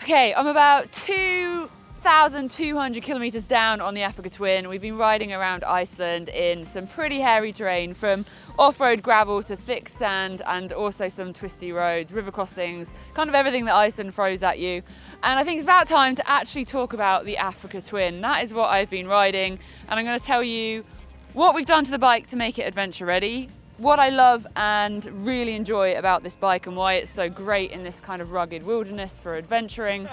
Okay, I'm about 2,200 kilometers down on the Africa Twin. We've been riding around Iceland in some pretty hairy terrain, from off-road gravel to thick sand, and also some twisty roads, river crossings, kind of everything that Iceland throws at you. And I think it's about time to actually talk about the Africa Twin. That is what I've been riding, and I'm going to tell you what we've done to the bike to make it adventure ready, what I love and really enjoy about this bike and why it's so great in this kind of rugged wilderness for adventuring,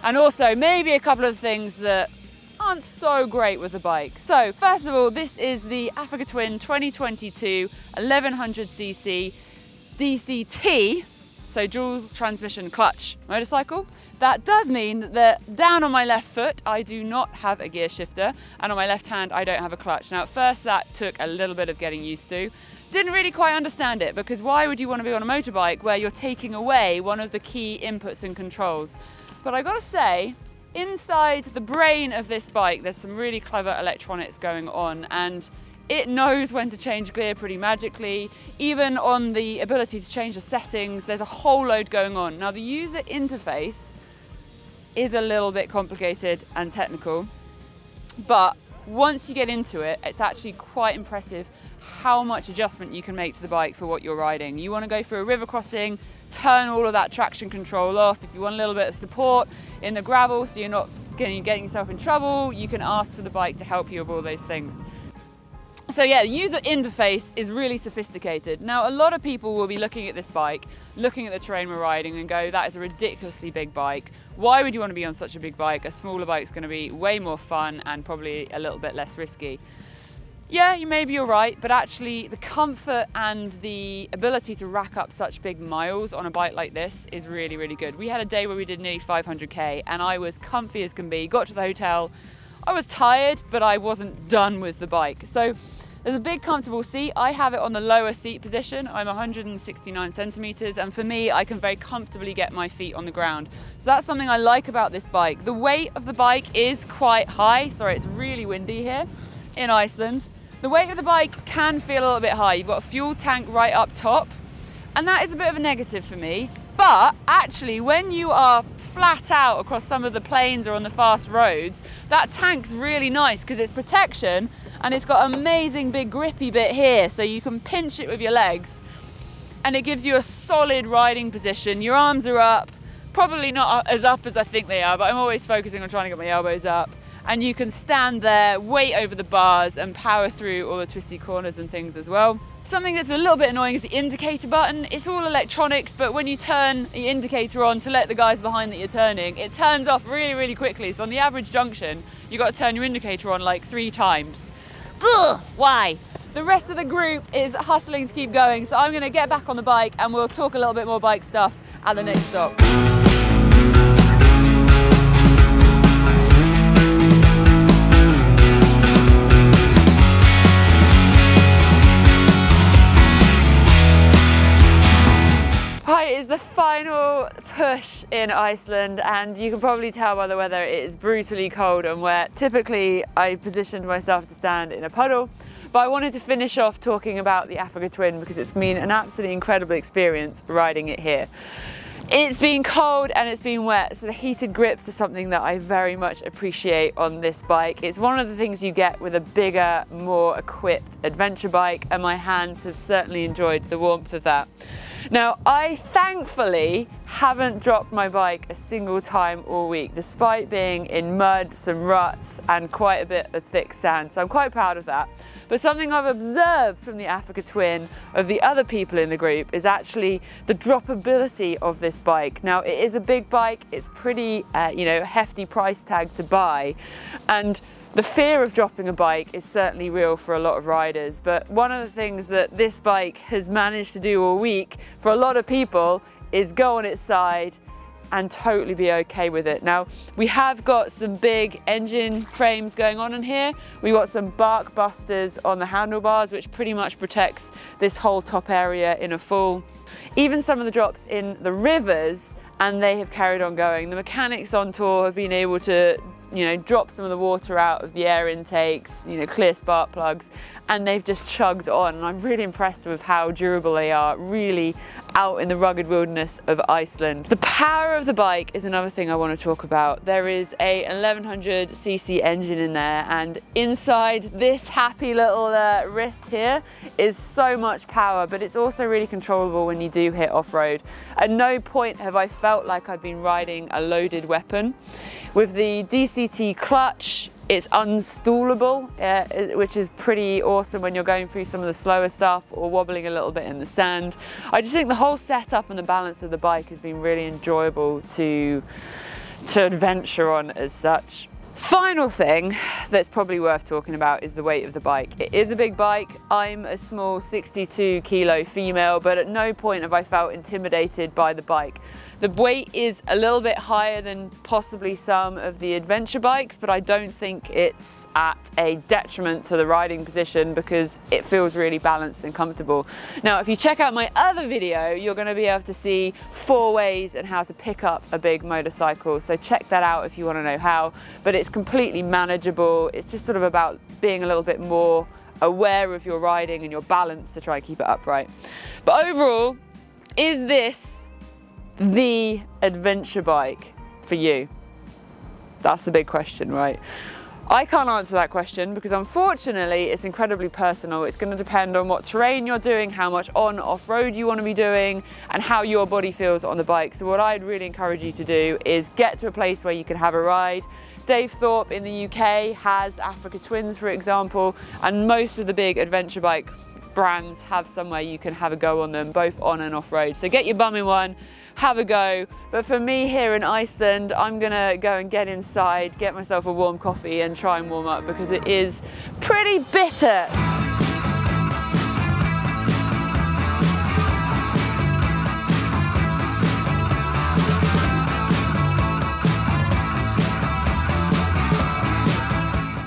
and also maybe a couple of things that aren't so great with the bike. So first of all, this is the Africa Twin 2022 1100cc DCT, so dual transmission clutch motorcycle. That does mean that down on my left foot I do not have a gear shifter, and on my left hand I don't have a clutch. Now at first that took a little bit of getting used to. Didn't really quite understand it, because why would you want to be on a motorbike where you're taking away one of the key inputs and controls? But I gotta say, inside the brain of this bike there's some really clever electronics going on, and it knows when to change gear pretty magically. Even on the ability to change the settings, there's a whole load going on. Now the user interface is a little bit complicated and technical, but once you get into it, it's actually quite impressive how much adjustment you can make to the bike for what you're riding. You want to go through a river crossing, turn all of that traction control off. If you want a little bit of support in the gravel so you're not getting yourself in trouble, you can ask for the bike to help you with all those things. So yeah, the user interface is really sophisticated. Now a lot of people will be looking at this bike, looking at the terrain we're riding and go, that is a ridiculously big bike. Why would you want to be on such a big bike? A smaller bike's going to be way more fun and probably a little bit less risky. Yeah, maybe you're right, but actually the comfort and the ability to rack up such big miles on a bike like this is really, really good. We had a day where we did nearly 500k and I was comfy as can be. Got to the hotel, I was tired, but I wasn't done with the bike. So there's a big comfortable seat. I have it on the lower seat position. I'm 169 centimeters, and for me, I can very comfortably get my feet on the ground. So that's something I like about this bike. The weight of the bike is quite high. Sorry, it's really windy here in Iceland. The weight of the bike can feel a little bit high. You've got a fuel tank right up top, and that is a bit of a negative for me. But actually, when you are flat out across some of the plains or on the fast roads, that tank's really nice because it's protection and it's got an amazing big grippy bit here, so you can pinch it with your legs and it gives you a solid riding position. Your arms are up, probably not as up as I think they are, but I'm always focusing on trying to get my elbows up. And you can stand there, weight over the bars and power through all the twisty corners and things as well. Something that's a little bit annoying is the indicator button. It's all electronics, but when you turn the indicator on to let the guys behind that you're turning, it turns off really, really quickly. So on the average junction, you've got to turn your indicator on like 3 times. Ugh, why? The rest of the group is hustling to keep going, so I'm gonna get back on the bike and we'll talk a little bit more bike stuff at the next stop. It is the final push in Iceland, and you can probably tell by the weather it is brutally cold and wet. Typically I positioned myself to stand in a puddle, but I wanted to finish off talking about the Africa Twin because it's been an absolutely incredible experience riding it here. It's been cold and it's been wet, so the heated grips are something that I very much appreciate on this bike. It's one of the things you get with a bigger, more equipped adventure bike, and my hands have certainly enjoyed the warmth of that. Now, I thankfully haven't dropped my bike a single time all week, despite being in mud, some ruts, and quite a bit of thick sand, so I'm quite proud of that. But something I've observed from the Africa Twin of the other people in the group is actually the droppability of this bike. Now, it is a big bike, it's pretty, hefty price tag to buy, and the fear of dropping a bike is certainly real for a lot of riders, but one of the things that this bike has managed to do all week for a lot of people is go on its side and totally be okay with it. Now, we have got some big engine frames going on in here. We've got some bark busters on the handlebars, which pretty much protects this whole top area in a fall. Even some of the drops in the rivers, and they have carried on going. The mechanics on tour have been able to drop some of the water out of the air intakes, clear spark plugs, and they've just chugged on. And I'm really impressed with how durable they are, really out in the rugged wilderness of Iceland. The power of the bike is another thing I want to talk about. There is a 1100cc engine in there, and inside this happy little wrist here is so much power, but it's also really controllable when you do hit off-road. At no point have I felt like I've been riding a loaded weapon. With the DCT Clutch, it's unstallable, which is pretty awesome when you're going through some of the slower stuff or wobbling a little bit in the sand. I just think the whole setup and the balance of the bike has been really enjoyable to adventure on as such. Final thing that's probably worth talking about is the weight of the bike. It is a big bike. I'm a small 62 kilo female, but at no point have I felt intimidated by the bike. The weight is a little bit higher than possibly some of the adventure bikes, but I don't think it's at a detriment to the riding position because it feels really balanced and comfortable. Now, if you check out my other video, you're going to be able to see 4 ways on how to pick up a big motorcycle. So check that out if you want to know how, but it's completely manageable. It's just sort of about being a little bit more aware of your riding and your balance to try and keep it upright. But overall, is this the adventure bike for you? That's the big question, right? I can't answer that question because unfortunately it's incredibly personal. It's going to depend on what terrain you're doing, how much on off-road you want to be doing, and how your body feels on the bike. So what I'd really encourage you to do is get to a place where you can have a ride. Dave Thorpe in the UK has Africa Twins, for example, and most of the big adventure bike brands have somewhere you can have a go on them, both on and off-road. So get your bum in one, have a go. But for me here in Iceland, I'm gonna go and get inside, get myself a warm coffee and try and warm up because it is pretty bitter.